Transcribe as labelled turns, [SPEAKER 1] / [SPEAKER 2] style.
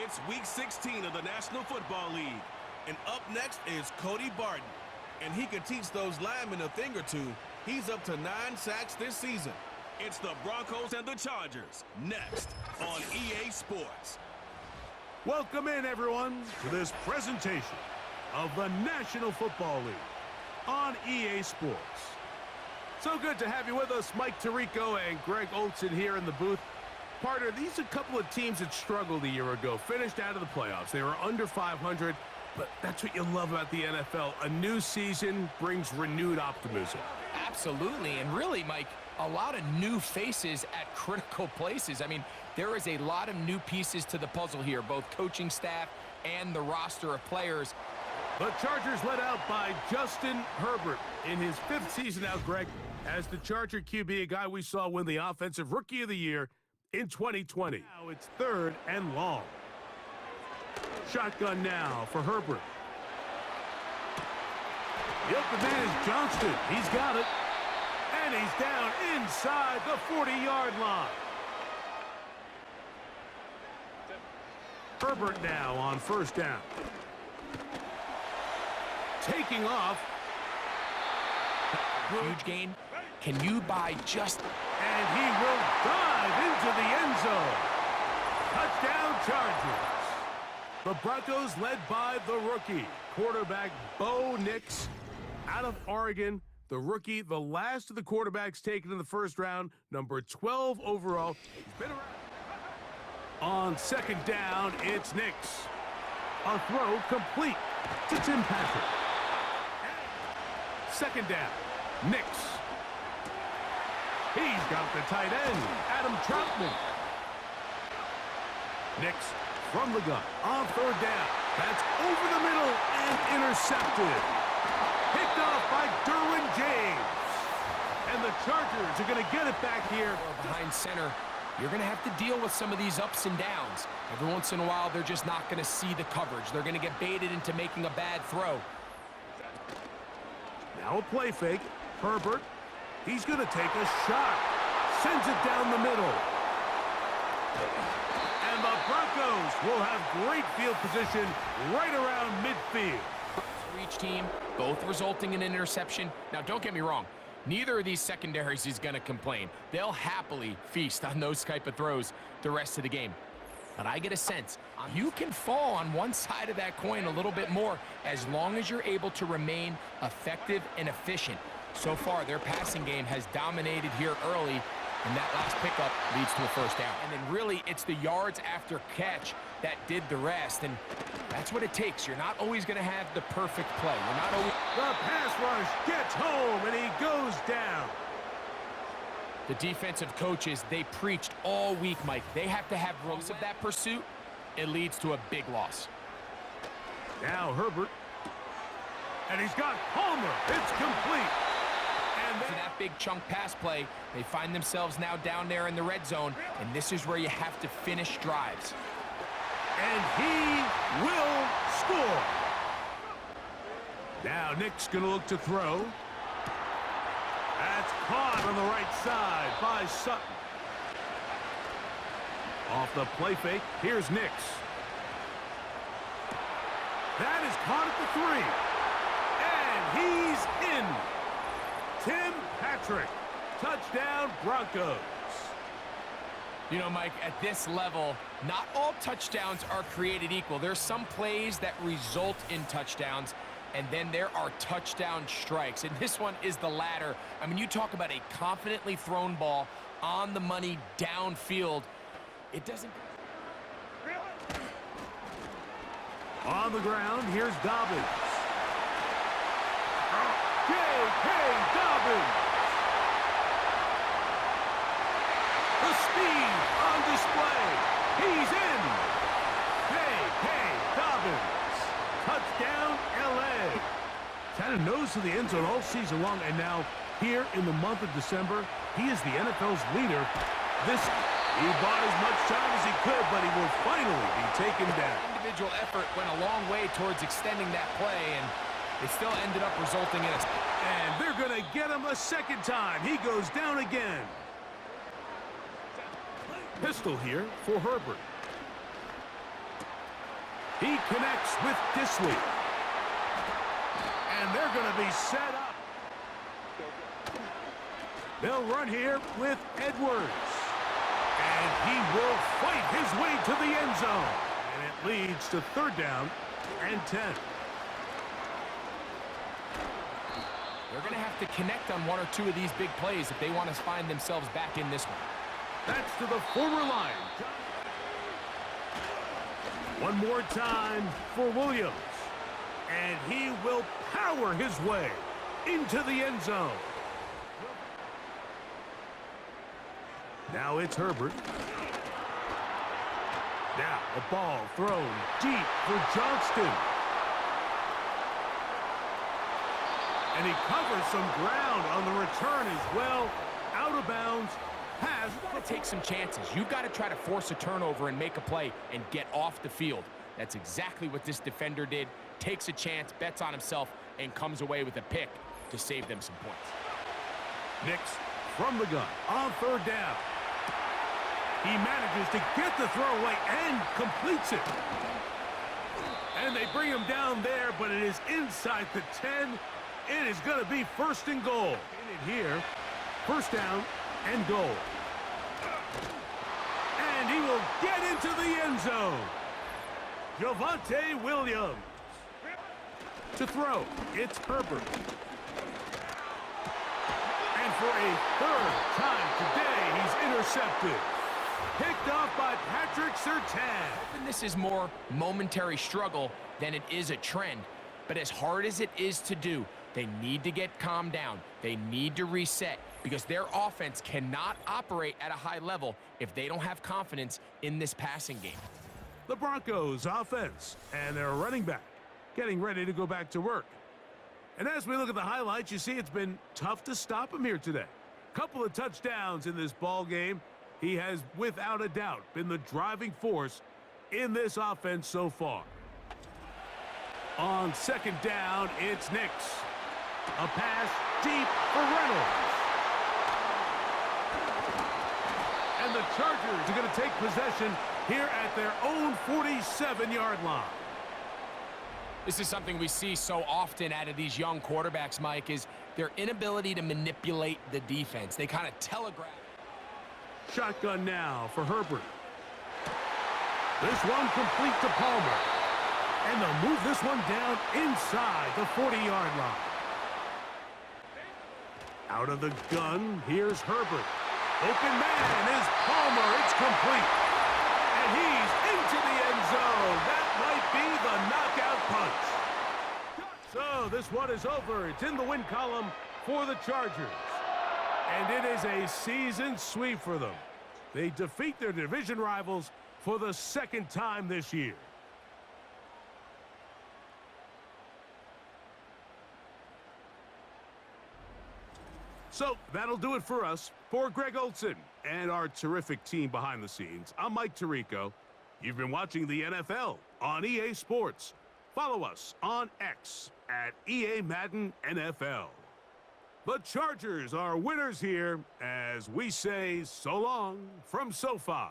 [SPEAKER 1] It's Week 16 of the National Football League. And up next is Cody Barton. And he can teach those linemen a thing or two. He's up to 9 sacks this season. It's the Broncos and the Chargers, next on EA Sports.
[SPEAKER 2] Welcome in, everyone, to this presentation of the National Football League on EA Sports. So good to have you with us, Mike Tirico and Greg Olson here in the booth. Partner, these are a couple of teams that struggled a year ago, finished out of the playoffs. They were under 500, but that's what you love about the NFL. A new season brings renewed optimism.
[SPEAKER 3] Absolutely, and really, Mike, a lot of new faces at critical places. I mean, there is a lot of new pieces to the puzzle here, both coaching staff and the roster of players.
[SPEAKER 2] The Chargers led out by Justin Herbert in his 5th season now, Greg, as the Charger QB, a guy we saw win the Offensive Rookie of the Year in 2020. Now it's 3rd and long. Shotgun now for Herbert. The open man is Johnston. He's got it. And he's down inside the 40-yard line. Herbert now on 1st down. Taking off.
[SPEAKER 3] Huge gain. Can you buy just...
[SPEAKER 2] And he will dive into the end zone. Touchdown Chargers. The Broncos led by the rookie, quarterback Bo Nix out of Oregon. The rookie, the last of the quarterbacks taken in the 1st round, number 12 overall. He's been around. On 2nd down, it's Nix. A throw complete to Tim Patrick. 2nd down, Nix. He's got the tight end, Adam Troutman. Nix from the gun on 3rd down. That's over the middle and intercepted. Picked off by Derwin James. And the Chargers are going to get it back here.
[SPEAKER 3] Behind center, you're going to have to deal with some of these ups and downs. Every once in a while, they're just not going to see the coverage. They're going to get baited into making a bad throw.
[SPEAKER 2] Now a play fake. Herbert. He's going to take a shot. Sends it down the middle. And the Broncos will have great field position right around midfield.
[SPEAKER 3] For each team, both resulting in an interception. Now, don't get me wrong. Neither of these secondaries is going to complain. They'll happily feast on those type of throws the rest of the game. But I get a sense you can fall on one side of that coin a little bit more as long as you're able to remain effective and efficient. So far, their passing game has dominated here early, and that last pickup leads to a 1st down. And then really, it's the yards after catch that did the rest, and that's what it takes. You're not always going to have the perfect play. You're not always...
[SPEAKER 2] The pass rush gets home, and he goes down.
[SPEAKER 3] The defensive coaches, they preached all week, Mike. They have to have rows of that pursuit. It leads to a big loss.
[SPEAKER 2] Now Herbert. And he's got Palmer. It's complete. And
[SPEAKER 3] for that big chunk pass play, they find themselves now down there in the red zone, and this is where you have to finish drives.
[SPEAKER 2] And he will score. Now Nick's going to look to throw. That's caught on the right side by Sutton. Off the play fake, here's Nix. That is caught at the 3. And he's in. Tim Patrick. Touchdown, Broncos.
[SPEAKER 3] You know, Mike, at this level, not all touchdowns are created equal. There's some plays that result in touchdowns, and then there are touchdown strikes. And this one is the latter. I mean, you talk about a confidently thrown ball on the money downfield. It doesn't...
[SPEAKER 2] On the ground, here's Dobbins. J.K. Dobbins. The speed on display. He's in. J.K. Dobbins. Touchdown, L.A. He's had a nose to the end zone all season long, and now here in the month of December, he is the NFL's leader. He bought as much time as he could, but he will finally be taken down.
[SPEAKER 3] Individual effort went a long way towards extending that play, and it still ended up resulting in a...
[SPEAKER 2] And they're going to get him a 2nd time. He goes down again. Pistol here for Herbert. He connects with Disley. And they're going to be set up. They'll run here with Edwards. And he will fight his way to the end zone. And it leads to 3rd down and 10.
[SPEAKER 3] They're going to have to connect on 1 or 2 of these big plays if they want to find themselves back in this one.
[SPEAKER 2] That's to the former line. One more time for Williams. And he will power his way into the end zone. Now it's Herbert. Now a ball thrown deep for Johnston. And he covers some ground on the return as well. Out of bounds. Pass.
[SPEAKER 3] You've got to take some chances. You've got to try to force a turnover and make a play and get off the field. That's exactly what this defender did. Takes a chance, bets on himself, and comes away with a pick to save them some points.
[SPEAKER 2] Nix from the gun on 3rd down. He manages to get the throw away and completes it. And they bring him down there, but it is inside the 10. It is going to be 1st and goal. In it here, 1st down and goal. And he will get into the end zone. Javonte Williams. To throw, it's Herbert. And for a 3rd time today, he's intercepted. Picked off by Patrick Surtain.
[SPEAKER 3] And this is more momentary struggle than it is a trend. But as hard as it is to do, they need to get calmed down. They need to reset because their offense cannot operate at a high level if they don't have confidence in this passing game.
[SPEAKER 2] The Broncos offense and their running back getting ready to go back to work. And as we look at the highlights, you see it's been tough to stop him here today. Couple of touchdowns in this ball game. He has, without a doubt, been the driving force in this offense so far. On 2nd down, it's Nix. A pass deep for Reynolds. And the Chargers are going to take possession here at their own 47-yard line.
[SPEAKER 3] This is something we see so often out of these young quarterbacks, Mike, is their inability to manipulate the defense. They kind of telegraph.
[SPEAKER 2] Shotgun now for Herbert. This one complete to Palmer. And they'll move this one down inside the 40-yard line. Out of the gun, here's Herbert. Open man is Palmer. It's complete. And he's into the end zone. That might be the knockout punch. So this one is over. It's in the win column for the Chargers. And it is a season sweep for them. They defeat their division rivals for the 2nd time this year. So that'll do it for us. For Greg Olson and our terrific team behind the scenes, I'm Mike Tirico. You've been watching the NFL on EA Sports. Follow us on X at EA Madden NFL. The Chargers are winners here as we say so long from SoFi.